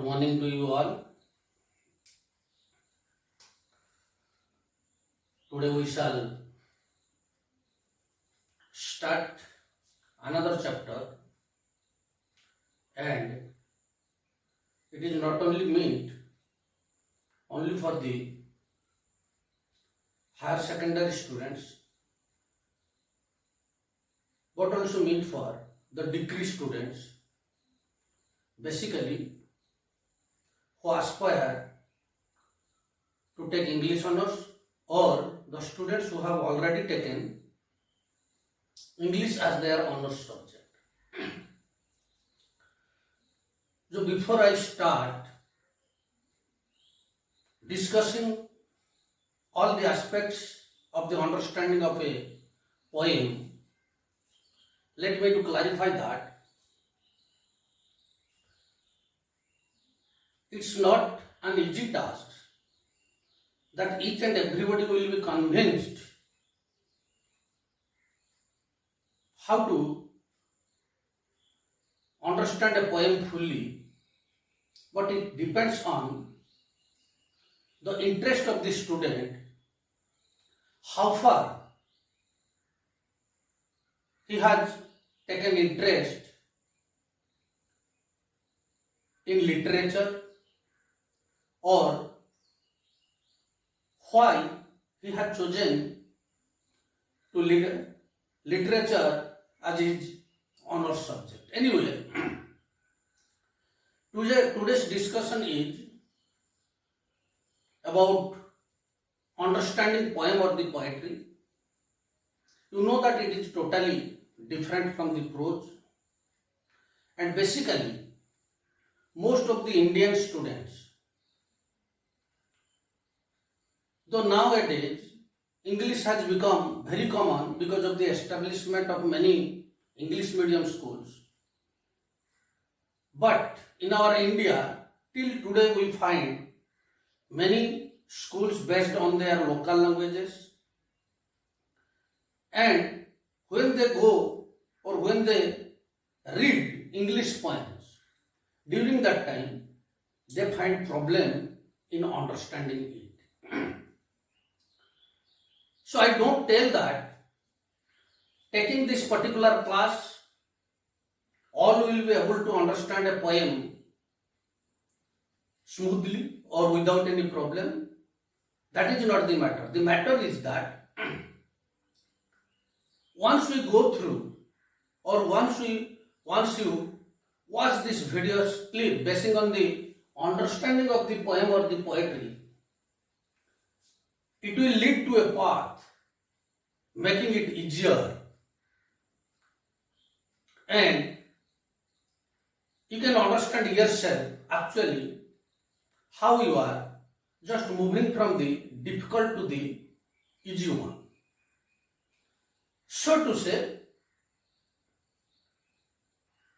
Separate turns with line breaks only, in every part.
Good morning to you all. Today we shall start another chapter, and it is not only meant only for the higher secondary students but also meant for the degree students, basically who aspire to take English honors, or the students who have already taken English as their honors subject. So before I start discussing all the aspects of the understanding of a poem, let me to clarify that it's not an easy task that each and everybody will be convinced how to understand a poem fully, but it depends on the interest of the student, how far he has taken interest in literature, or why he had chosen to literature as his honor subject. Anyway, today's discussion is about understanding poem or the poetry. You know that it is totally different from the prose, and basically most of the Indian students, though nowadays English has become very common because of the establishment of many English medium schools, but in our India till today we find many schools based on their local languages, and when they go or when they read English poems, during that time they find problem in understanding it. So I don't tell that taking this particular class all will be able to understand a poem smoothly or without any problem. That is not the matter. The matter is that once we go through, or once you watch this video clip basing on the understanding of the poem or the poetry, it will lead to a path making it easier, and you can understand yourself actually how you are just moving from the difficult to the easy one. So to say,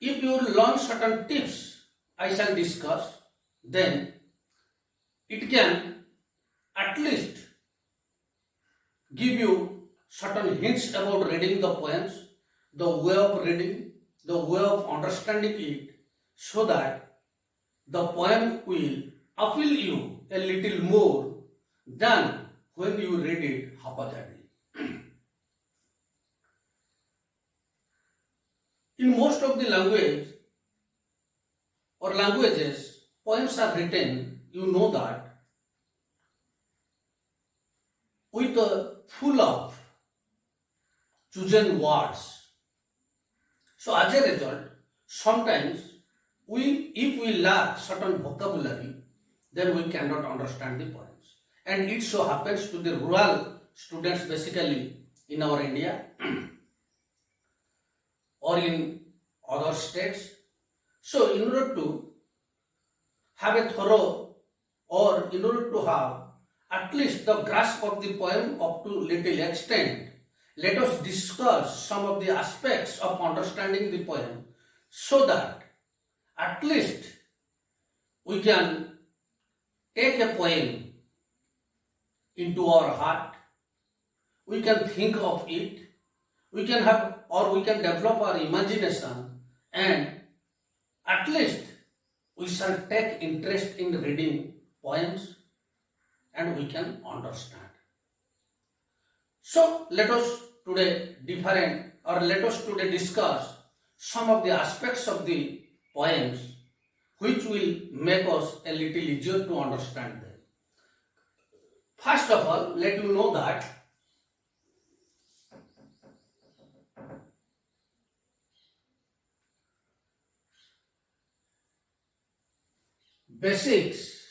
if you learn certain tips I shall discuss, then it can at least give you certain hints about reading the poems, the way of reading, the way of understanding it, so that the poem will appeal you a little more than when you read it haphazardly. In most of the languages, poems are written, you know that, with a full of chosen words. So as a result, sometimes if we lack certain vocabulary, then we cannot understand the poems. And it so happens to the rural students basically in our India or in other states. So in order to have a thorough, or in order to have at least the grasp of the poem up to little extent, let us discuss some of the aspects of understanding the poem, so that at least we can take a poem into our heart, we can think of it, we can have, or we can develop our imagination, and at least we shall take interest in reading poems and we can understand. So let us today let us today discuss some of the aspects of the poems which will make us a little easier to understand them. First of all, let you know that basics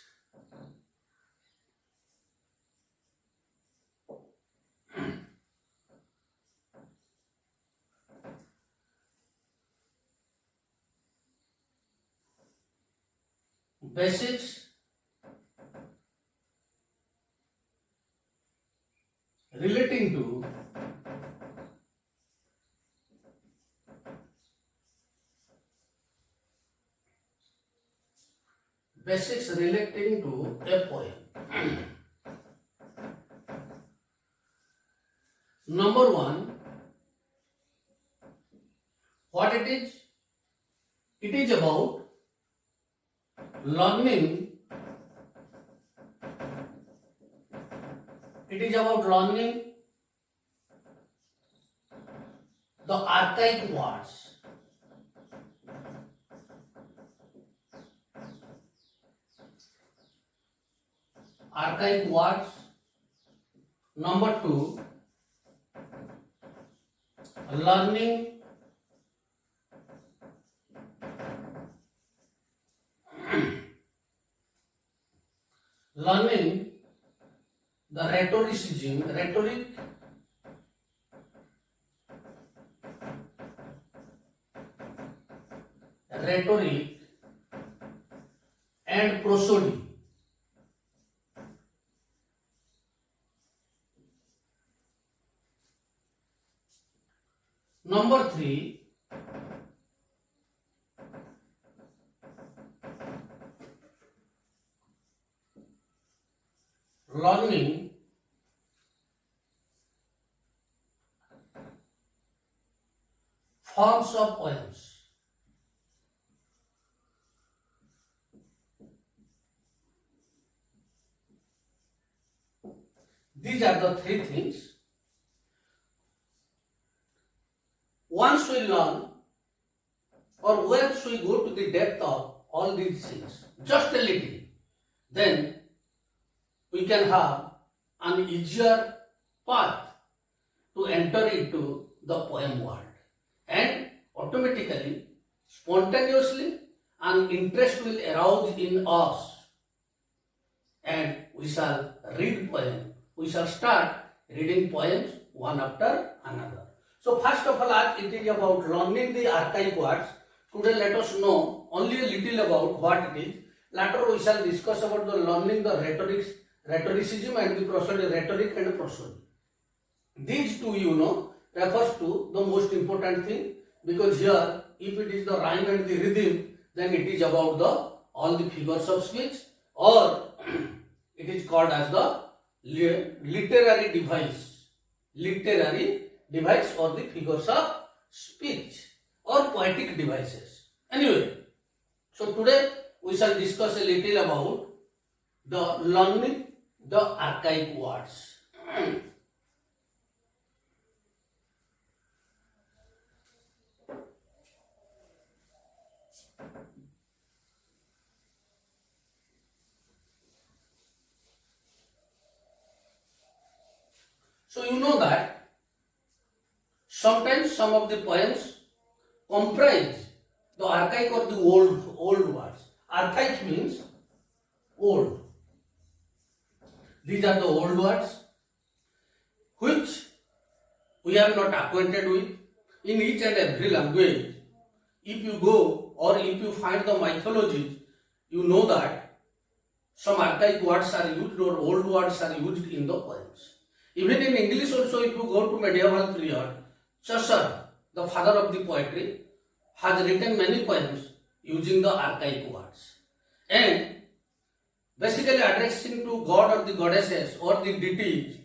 basics relating to a poem. Number one, what it is? It is about learning. It is about learning the archaic words. Archaic words. Number two, learning the rhetoric and prosody. Number three, learning forms of poems. These are the three things. Once we learn, or once we go to the depth of all these things, just a little, then we can have an easier path to enter into the poem world. And automatically, spontaneously, an interest will arouse in us and we shall read poems. We shall start reading poems one after another. So first of all, as it is about learning the archaic words, today let us know only a little about what it is. Later we shall discuss about the learning the rhetoricism and the prosody, rhetoric and prosody. These two refers to the most important thing, because here if it is the rhyme and the rhythm, then it is about the all the figures of speech, or it is called as the literary device or the figures of speech or poetic devices. Anyway, so today we shall discuss a little about the learning the archaic words. So you know that sometimes some of the poems comprise the archaic or the old words. Archaic means old. These are the old words which we are not acquainted with in each and every language. If you go or if you find the mythologies, you know that some archaic words are used or old words are used in the poems. Even in English also, if you go to medieval period, Chaucer, the father of the poetry, has written many poems using the archaic words. And basically addressing to God or the goddesses or the deities,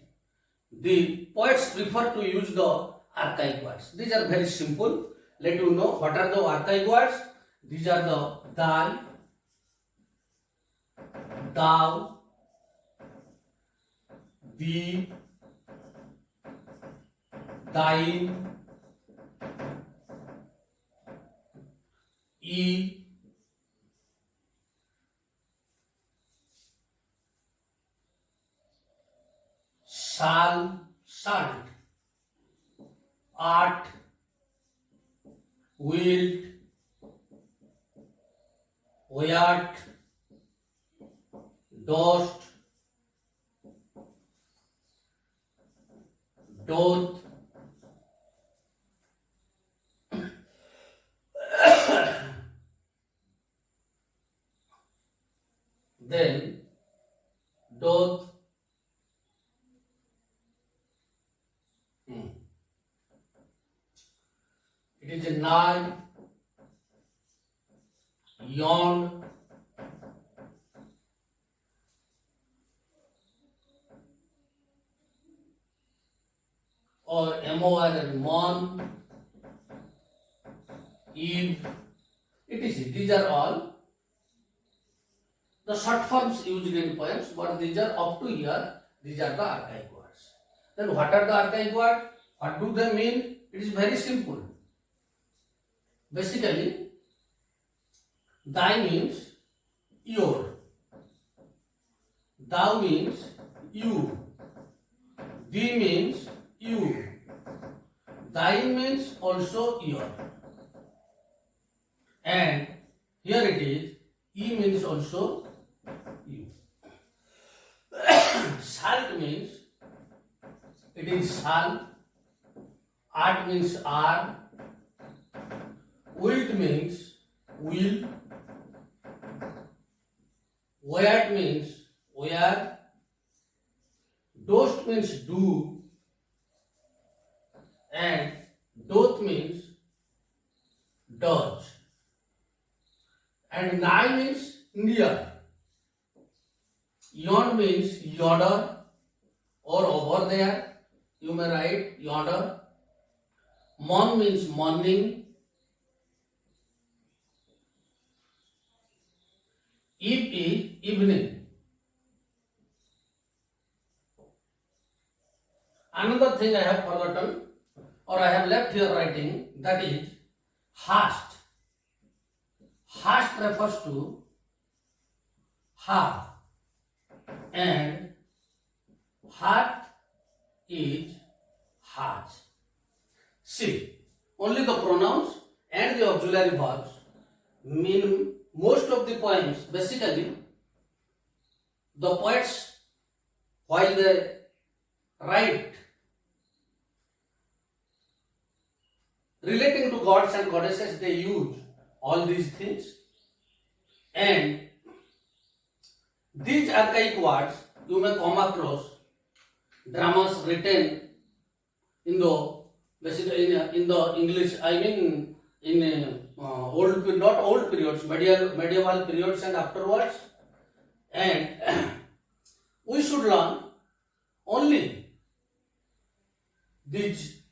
the poets prefer to use the archaic words. These are very simple. Let you know what are the archaic words. These are the thy, thou, thee, thine, ye, shall, shalt, art, wilt, wert, dost, doth, then doth, it is a nigh, yawned, or MOR and mon, eve, etc. These are all the short forms used in poems, but these are up to here, these are the archaic words. Then what are the archaic words? What do they mean? It is very simple. Basically, thy means your, thou means you, thee means you, thine means also your, and here it is, ye means also you. Shalt means it is shall, art means are, wilt means will, wert means where, dost means do, and doth means does, and nigh means near, yon means yonder or over there, you may write yonder, mon means morning, eve is evening. Another thing I have forgotten or I have left here writing, that is hast. Hast refers to have, and heart is has. See, only the pronouns and the auxiliary verbs mean most of the poems. Basically, the poets, while they write relating to gods and goddesses, they use all these things, and these archaic words you may come across dramas written in the basically in the English, I mean in old, not old periods, medieval periods and afterwards, and we should learn only these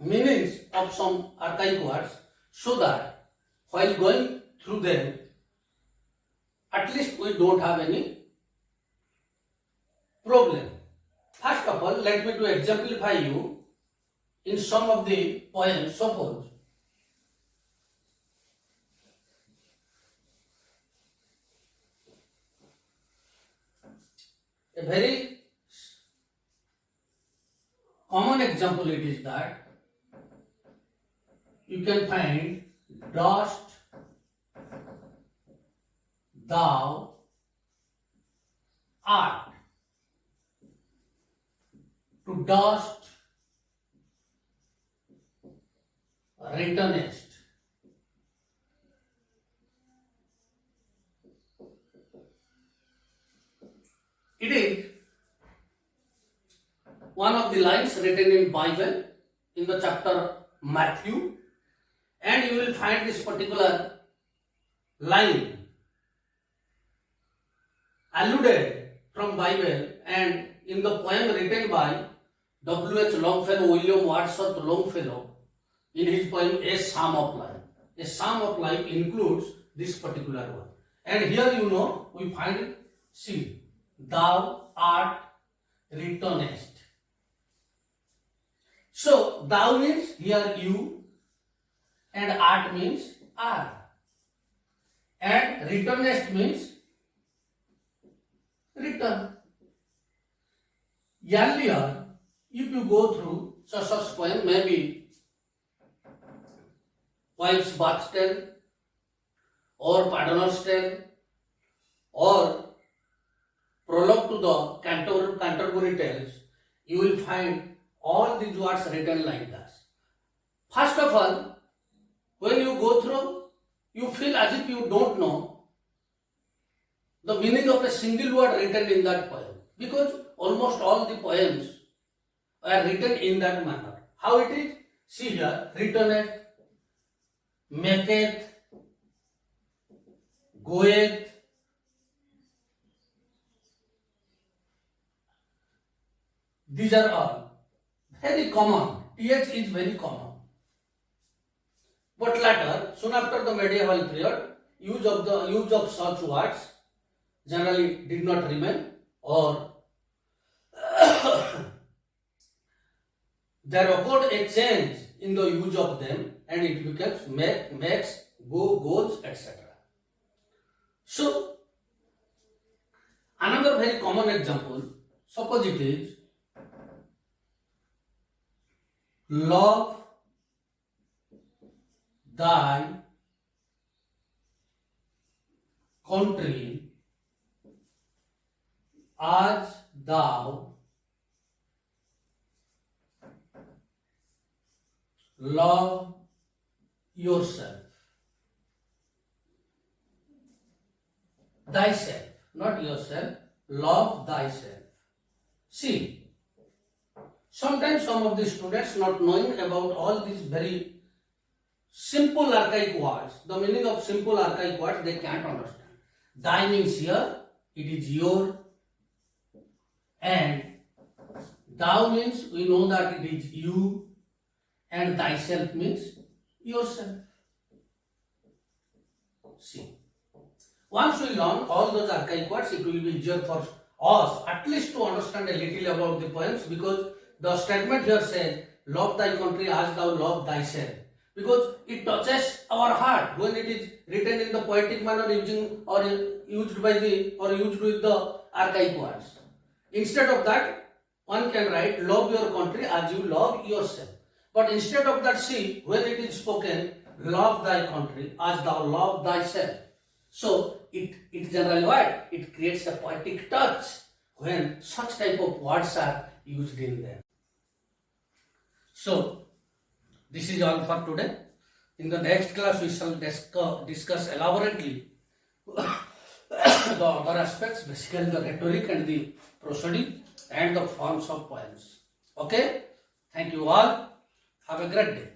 meanings of some archaic words, so that while going through them, at least we don't have any problem. First of all, let me to exemplify you in some of the poems. Suppose a very common example it is that you can find dost thou art, to dost returnest, it is one of the lines written in Bible in the chapter Matthew, and you will find this particular line alluded from Bible and in the poem written by W.H. Longfellow, William Wordsworth Longfellow, in his poem A Psalm of Life. A Psalm of Life includes this particular one. And here we find, see, thou art returnest. So thou means here you, and art means are, and returnest means return. Earlier, if you go through such poem, maybe wife's bath tale, or pardoner's tale, or prologue to the Canterbury Tales, you will find all these words written like this. First of all, when you go through, you feel as if you don't know the meaning of a single word written in that poem, because almost all the poems are written in that manner. How it is? See here, returneth, maketh, goeth, these are all very common. TH is very common. But later, soon after the medieval period, use of such words generally did not remain, or there occurred a change in the use of them, and it becomes make, makes, go, goes, etc. So, another very common example, suppose it is love thy country as thou love yourself. Thyself, not yourself, love thyself. See, sometimes some of the students, not knowing about all these very simple archaic words, the meaning of simple archaic words, they can't understand. Thy means here, it is your, and thou means we know that it is you, and thyself means yourself. See, once we learn all those archaic words, it will be easier for us at least to understand a little about the poems, because the statement here says, love thy country as thou love thyself, because it touches our heart when it is written in the poetic manner, using or used with the archaic words. Instead of that, one can write, love your country as you love yourself. But instead of that, see, when it is spoken, love thy country as thou love thyself. So it generally what? It creates a poetic touch when such type of words are used in them. So this is all for today. In the next class, we shall discuss elaborately the other aspects, basically the rhetoric and the prosody and the forms of poems. Okay? Thank you all. Have a great day.